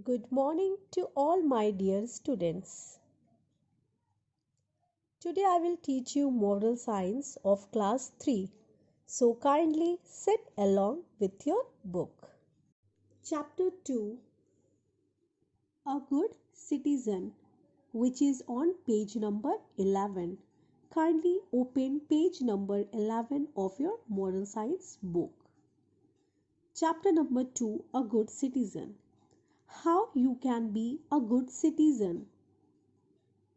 Good morning to all my dear students. Today I will teach you moral science of class 3. So kindly sit along with your book. Chapter 2, A Good Citizen, which is on page number 11. Kindly open page number 11 of your moral science book. Chapter number 2, A Good Citizen. How you can be a good citizen?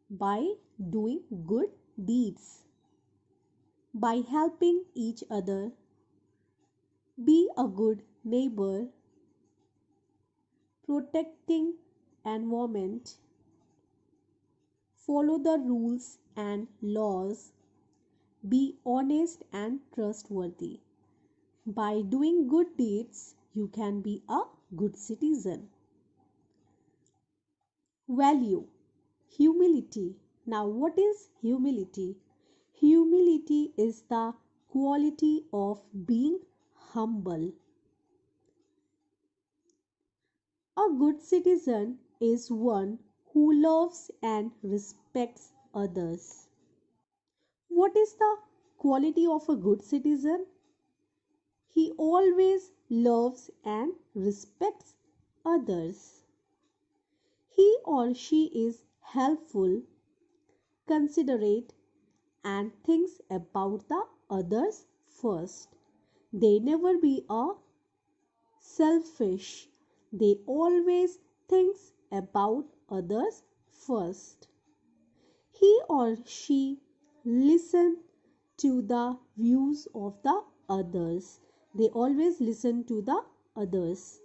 By doing good deeds, by helping each other, be a good neighbor, protecting environment, follow the rules and laws, be honest and trustworthy. By doing good deeds, you can be a good citizen. Value humility. Now, what is humility? Humility is the quality of being humble. A good citizen is one who loves and respects others. What is the quality of a good citizen? He always loves and respects others. He or she is helpful, considerate, and thinks about the others first. They never be a selfish. They always thinks about others first. He or she listen to the views of the others. They always listen to the others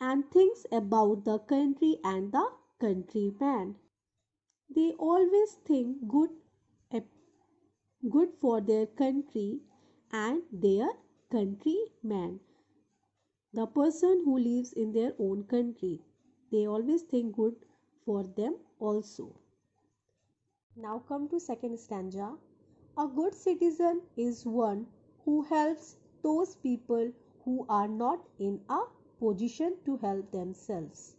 and thinks about the country and the countryman. They always think good for their country and their countryman. The person who lives in their own country, they always think good for them also. Now come to second stanza. A good citizen is one who helps those people who are not in a position to help themselves.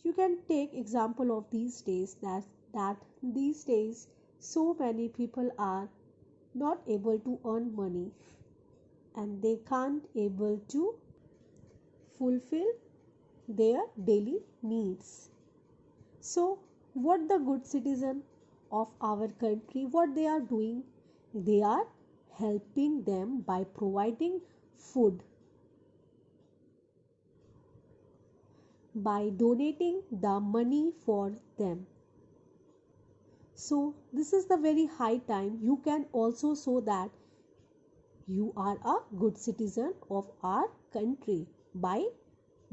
You can take example of these days that these days so many people are not able to earn money and they can't able to fulfill their daily needs. So what the good citizen of our country, what they are doing, they are helping them by providing food, by donating the money for them. So this is the very high time you can also show that you are a good citizen of our country by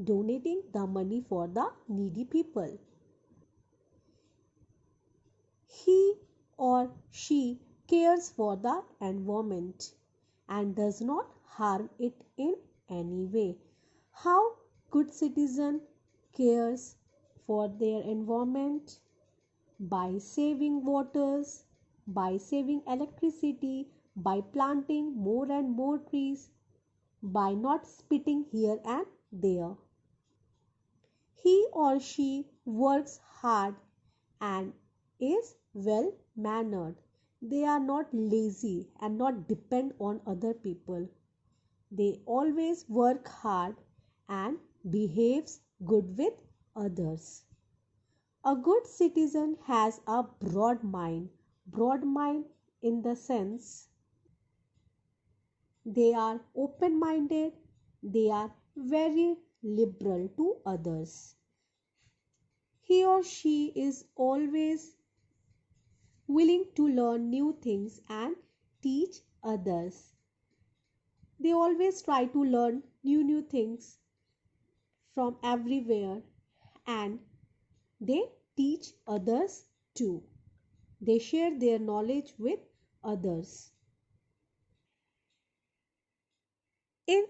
donating the money for the needy people. He or she cares for the environment and does not harm it in any way. How good citizen cares for their environment? By saving waters, by saving electricity, by planting more and more trees, by not spitting here and there. He or she works hard and is well mannered. They are not lazy and not depend on other people. They always work hard and behaves good with others. A good citizen has a broad mind in the sense they are open minded, they are very liberal to others. He or she is always willing to learn new things and teach others. They always try to learn new things from everywhere and they teach others too. They share their knowledge with others. In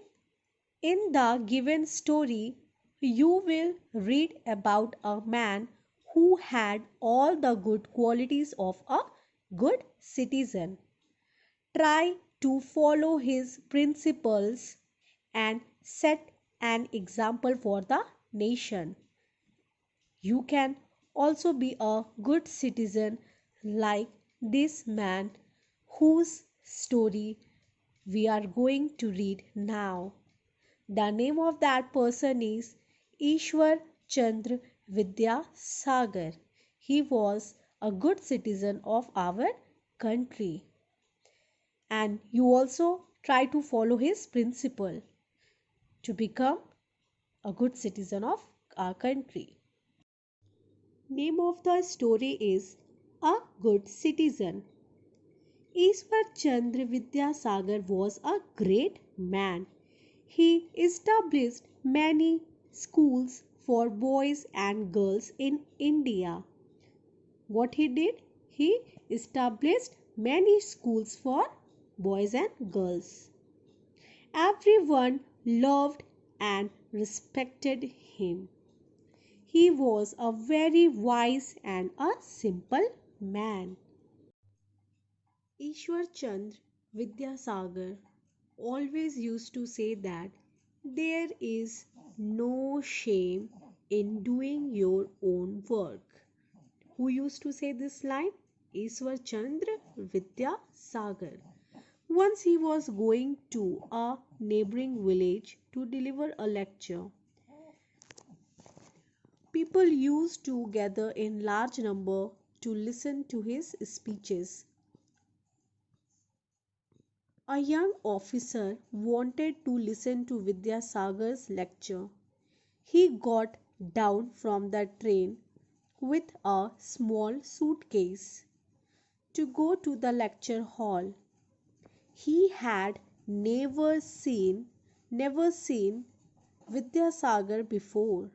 In the given story, you will read about a man who had all the good qualities of a good citizen. Try to follow his principles and set an example for the nation. You can also be a good citizen like this man whose story we are going to read now. The name of that person is Ishwar Chandra Vidyasagar. He was a good citizen of our country, and you also try to follow his principle to become a good citizen of our country. Name of the story is A Good Citizen. Ishwar Chandra Vidyasagar was a great man. He established many schools for boys and girls in India. What he did? He established many schools for boys and girls. Everyone loved and respected him. He was a very wise and a simple man. Ishwar Chandra Vidyasagar always used to say that there is no shame in doing your own work. Who used to say this line? Ishwar Chandra Vidyasagar. Once he was going to a neighboring village to deliver a lecture. People used to gather in large number to listen to his speeches. A young officer wanted to listen to Vidyasagar's lecture. He got down from the train with a small suitcase to go to the lecture hall. He had never seen Vidyasagar before.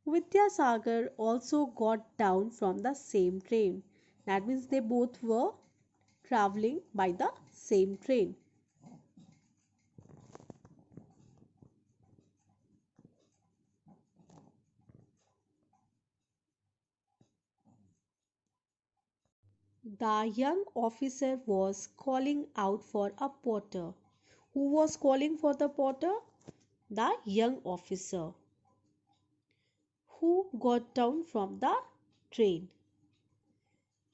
Vidyasagar also got down from the same train. That means they both were traveling by the same train. The young officer was calling out for a porter. Who was calling for the porter? The young officer who got down from the train.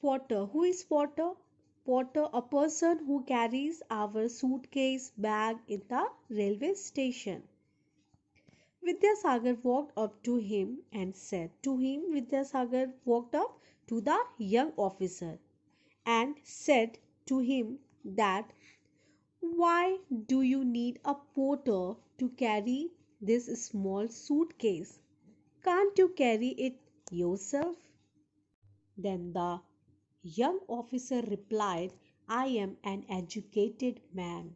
Porter. Who is porter? Porter, a person who carries our suitcase bag in the railway station. Vidyasagar walked up to him and said to him, Vidyasagar walked up to the young officer and said to him that why do you need a porter to carry this small suitcase? Can't you carry it yourself? Then the young officer replied, I am an educated man.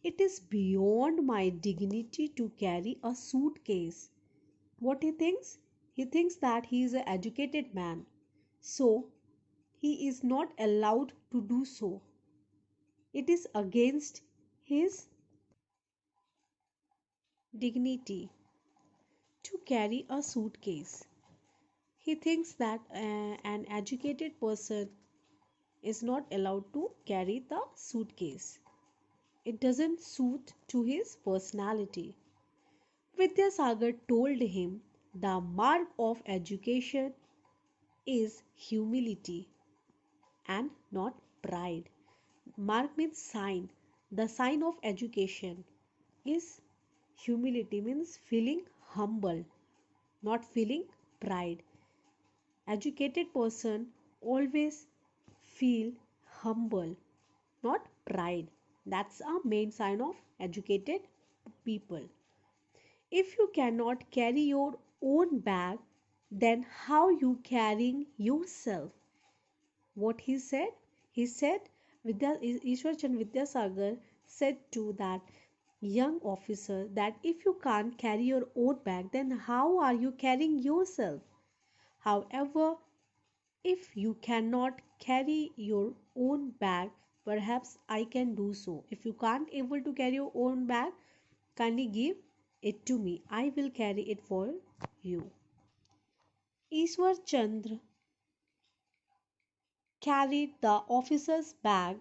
It is beyond my dignity to carry a suitcase. What he thinks? He thinks that he is an educated man. So he is not allowed to do so. It is against his dignity to carry a suitcase. He thinks that an educated person is not allowed to carry the suitcase. It doesn't suit to his personality. Vidyasagar told him the mark of education is humility and not pride. Mark means sign. The sign of education is humility, means feeling humble, not feeling pride. Educated person always feel humble, not pride. That's a main sign of educated people. If you cannot carry your own bag, then how you carrying yourself? What he said? He said, Ishwar Chand Vidyasagar said to that young officer that if you can't carry your own bag, then how are you carrying yourself? However, if you cannot carry your own bag, perhaps I can do so. If you can't able to carry your own bag, kindly give it to me. I will carry it for you. Ishwar Chandra carried the officer's bag.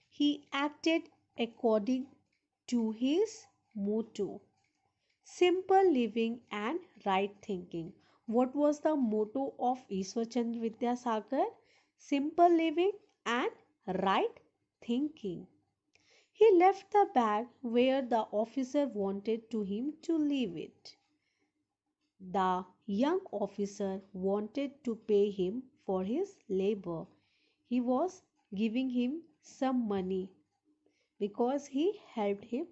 He acted according to his motto. Simple living and right thinking. What was the motto of Ishwar Chandra Vidyasagar? Simple living and right thinking. He left the bag where the officer wanted to him to leave it. The young officer wanted to pay him for his labor. He was giving him some money because he helped him.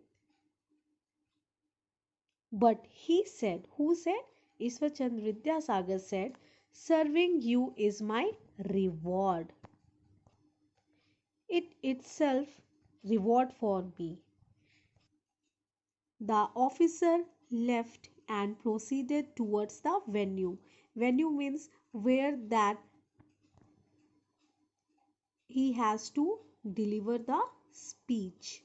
But he said, who said? Ishwar Chandra Vidyasagar said, serving you is my reward. It itself reward for me. The officer left and proceeded towards the venue. Venue means where that he has to deliver the speech,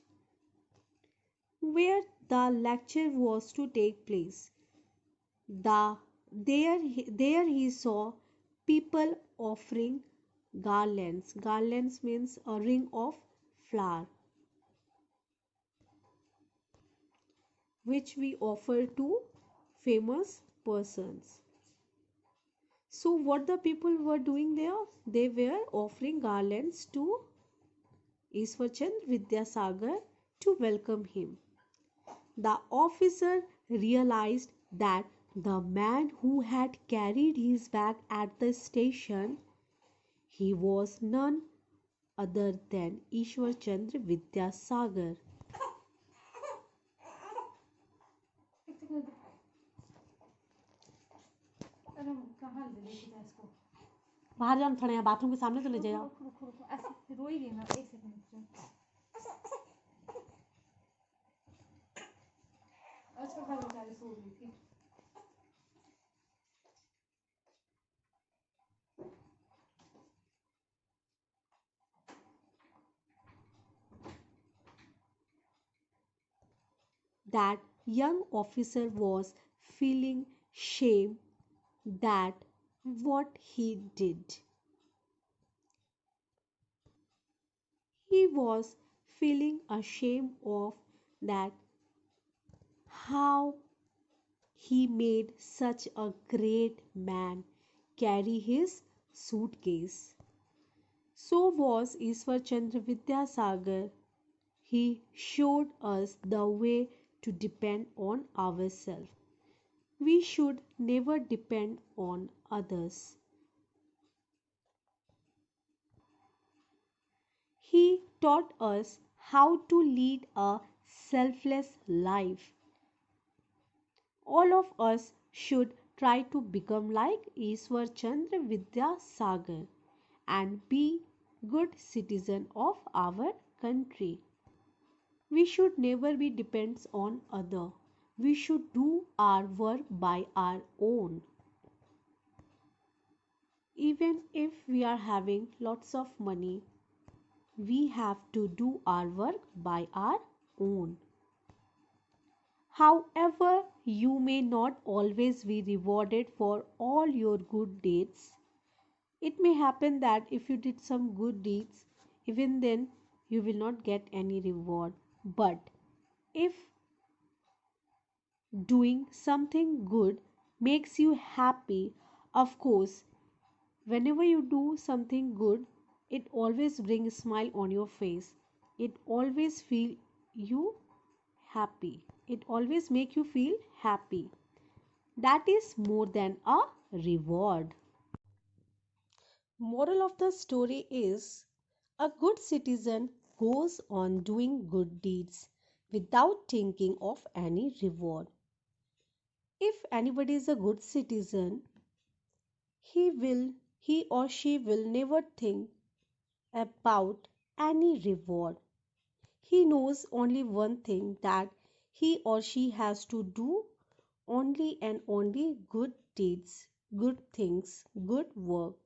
where the lecture was to take place. There he saw people offering garlands. Garlands means a ring of flower which we offer to famous persons. So what the people were doing there? They were offering garlands to Ishwar Chandra Vidyasagar to welcome him. The officer realized that the man who had carried his bag at the station, he was none other than Ishwar Chandra Vidyasagar. बाहर जाना थोड़ा, यहाँ bathroom के सामने तो ले जाओ. That young officer was feeling shame that what he did. He was feeling ashamed of that how he made such a great man carry his suitcase. So was Ishwar Chandra Vidyasagar. He showed us the way to depend on ourselves. We should never depend on others. He taught us how to lead a selfless life. All of us should try to become like Ishwar Chandra Vidyasagar and be good citizen of our country. We should never be dependent on other. We should do our work by our own. Even if we are having lots of money, we have to do our work by our own. However, you may not always be rewarded for all your good deeds. It may happen that if you did some good deeds, even then you will not get any reward. But if doing something good makes you happy, of course, whenever you do something good, it always brings a smile on your face. It always feel you happy. It always make you feel happy. That is more than a reward. Moral of the story is a good citizen goes on doing good deeds without thinking of any reward. If anybody is a good citizen, he or she will never think about any reward. He knows only one thing, that he or she has to do only and only good deeds, good things, good work.